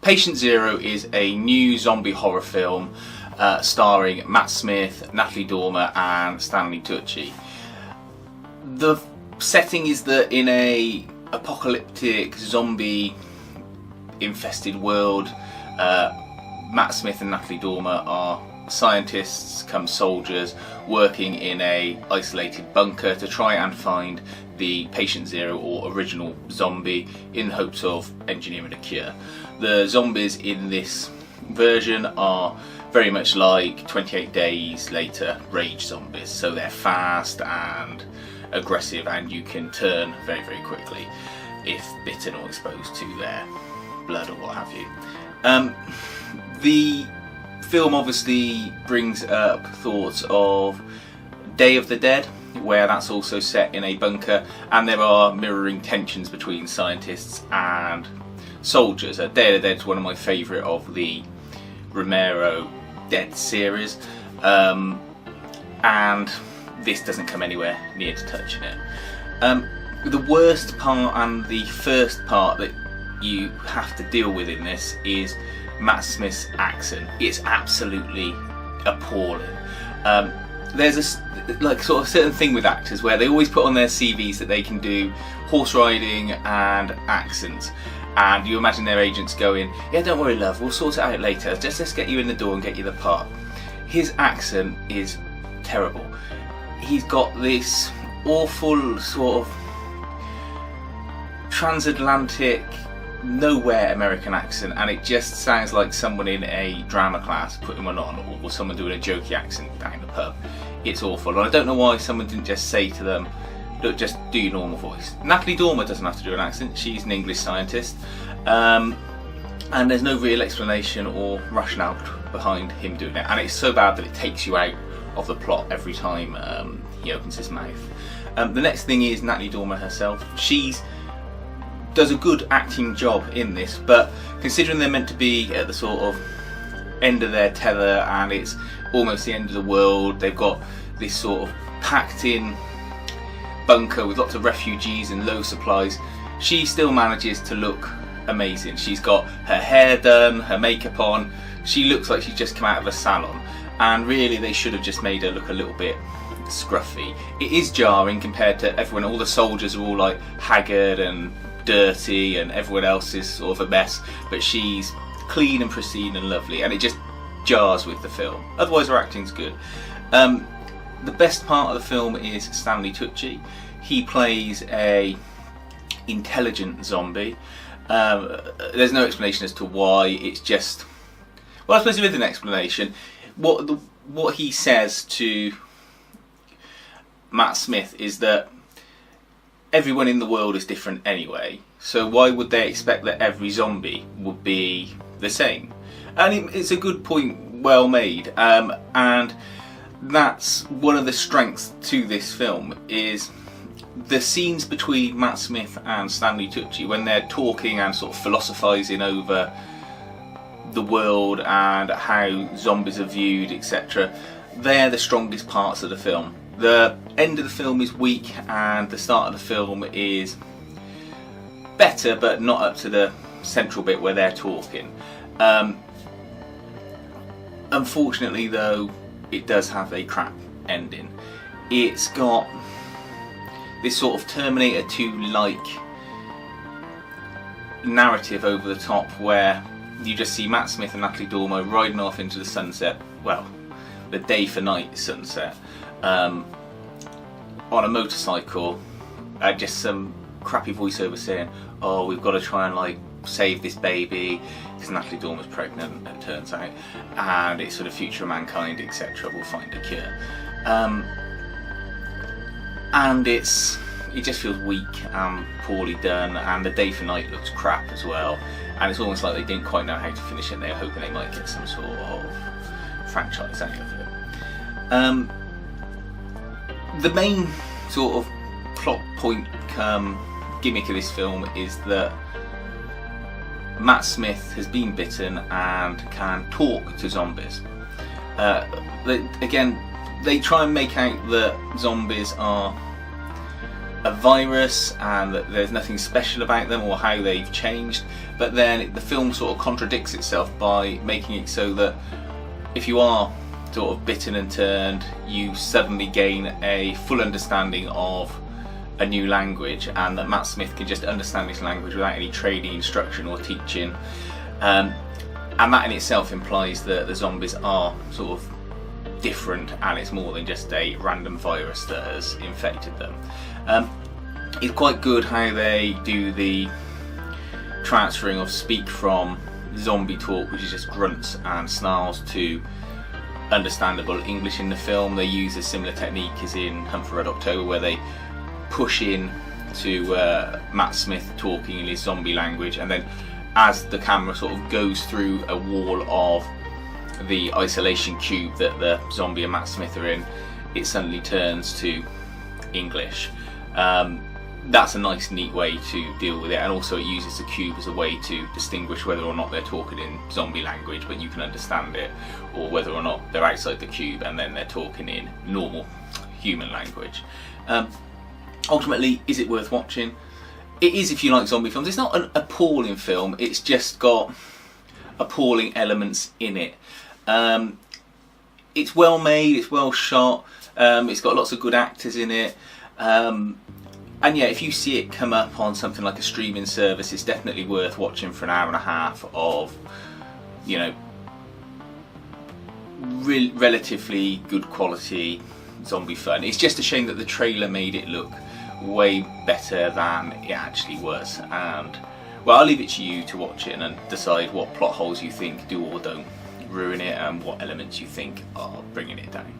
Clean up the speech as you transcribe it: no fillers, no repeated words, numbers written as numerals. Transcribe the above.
Patient Zero is a new zombie horror film starring Matt Smith, Natalie Dormer and Stanley Tucci. The setting is that in a apocalyptic zombie infested world, Matt Smith and Natalie Dormer are scientists come soldiers working in a isolated bunker to try and find the Patient Zero or original zombie in hopes of engineering a cure. The zombies in this version are very much like 28 Days Later rage zombies, so they're fast and aggressive and you can turn very very quickly if bitten or exposed to their blood or what have you. The film obviously brings up thoughts of Day of the Dead, where that's also set in a bunker, and there are mirroring tensions between scientists and soldiers. Day of the Dead is one of my favourite of the Romero Dead series, and this doesn't come anywhere near to touching it. The worst part and the first part that you have to deal with in this is Matt Smith's accent. It's absolutely appalling. There's a sort of certain thing with actors where they always put on their CVs that they can do horse riding and accents, and you imagine their agents going, "Yeah, don't worry, love, we'll sort it out later. Let's get you in the door and get you the part." His accent is terrible. He's got this awful sort of transatlantic, nowhere American accent, and it just sounds like someone in a drama class putting one on, or someone doing a jokey accent down in the pub. It's awful, and I don't know why someone didn't just say to them, look, just do your normal voice. Natalie Dormer doesn't have to do an accent, she's an English scientist, and there's no real explanation or rationale behind him doing it, and it's so bad that it takes you out of the plot every time he opens his mouth. The next thing is Natalie Dormer herself. She's does a good acting job in this, but considering they're meant to be at the sort of end of their tether and it's almost the end of the world, they've got this sort of packed in bunker with lots of refugees and low supplies, she still manages to look amazing. She's got her hair done, her makeup on, she looks like she's just come out of a salon, and really they should have just made her look a little bit scruffy. It is jarring compared to everyone, all the soldiers are all like haggard and dirty and everyone else is sort of a mess, but she's clean and pristine and lovely, and it just jars with the film. Otherwise her acting's good. The best part of the film is Stanley Tucci. He plays a intelligent zombie. There's no explanation as to why, it's just, well, I suppose there is an explanation. What he says to Matt Smith is that everyone in the world is different anyway, so why would they expect that every zombie would be the same? And it's a good point, well made, and that's one of the strengths to this film, is the scenes between Matt Smith and Stanley Tucci when they're talking and sort of philosophising over the world and how zombies are viewed, etc. They're the strongest parts of the film. The end of the film is weak and the start of the film is better, but not up to the central bit where they're talking. Unfortunately though, it does have a crap ending. It's got this sort of Terminator 2-like narrative over the top where you just see Matt Smith and Natalie Dormer riding off into the sunset, well, the day for night sunset, on a motorcycle, just some crappy voiceover saying, oh, we've got to try and like save this baby because Natalie Dormer's pregnant, it turns out, and it's for the future of mankind, etc. We'll find a cure. And it just feels weak and poorly done, and the day for night looks crap as well, and it's almost like they didn't quite know how to finish it. They were hoping they might get some sort of franchise out of it. The main sort of plot point gimmick of this film is that Matt Smith has been bitten and can talk to zombies. They try and make out that zombies are a virus and that there's nothing special about them or how they've changed, but then the film sort of contradicts itself by making it so that if you are sort of bitten and turned, you suddenly gain a full understanding of a new language, and that Matt Smith can just understand this language without any training, instruction or teaching, and that in itself implies that the zombies are sort of different and it's more than just a random virus that has infected them. It's quite good how they do the transferring of speak from zombie talk, which is just grunts and snarls, to understandable English in the film. They use a similar technique as in Hunt for Red October, where they push in to Matt Smith talking in his zombie language, and then as the camera sort of goes through a wall of the isolation cube that the zombie and Matt Smith are in, it suddenly turns to English. That's a nice, neat way to deal with it, and also it uses the cube as a way to distinguish whether or not they're talking in zombie language but you can understand it, or whether or not they're outside the cube and then they're talking in normal human language. Ultimately, is it worth watching? It is if you like zombie films. It's not an appalling film, it's just got appalling elements in it. It's well made, it's well shot, it's got lots of good actors in it, and yeah, if you see it come up on something like a streaming service, it's definitely worth watching for an hour and a half of, you know, relatively good quality zombie fun. It's just a shame that the trailer made it look way better than it actually was, and well, I'll leave it to you to watch it and decide what plot holes you think do or don't ruin it and what elements you think are bringing it down.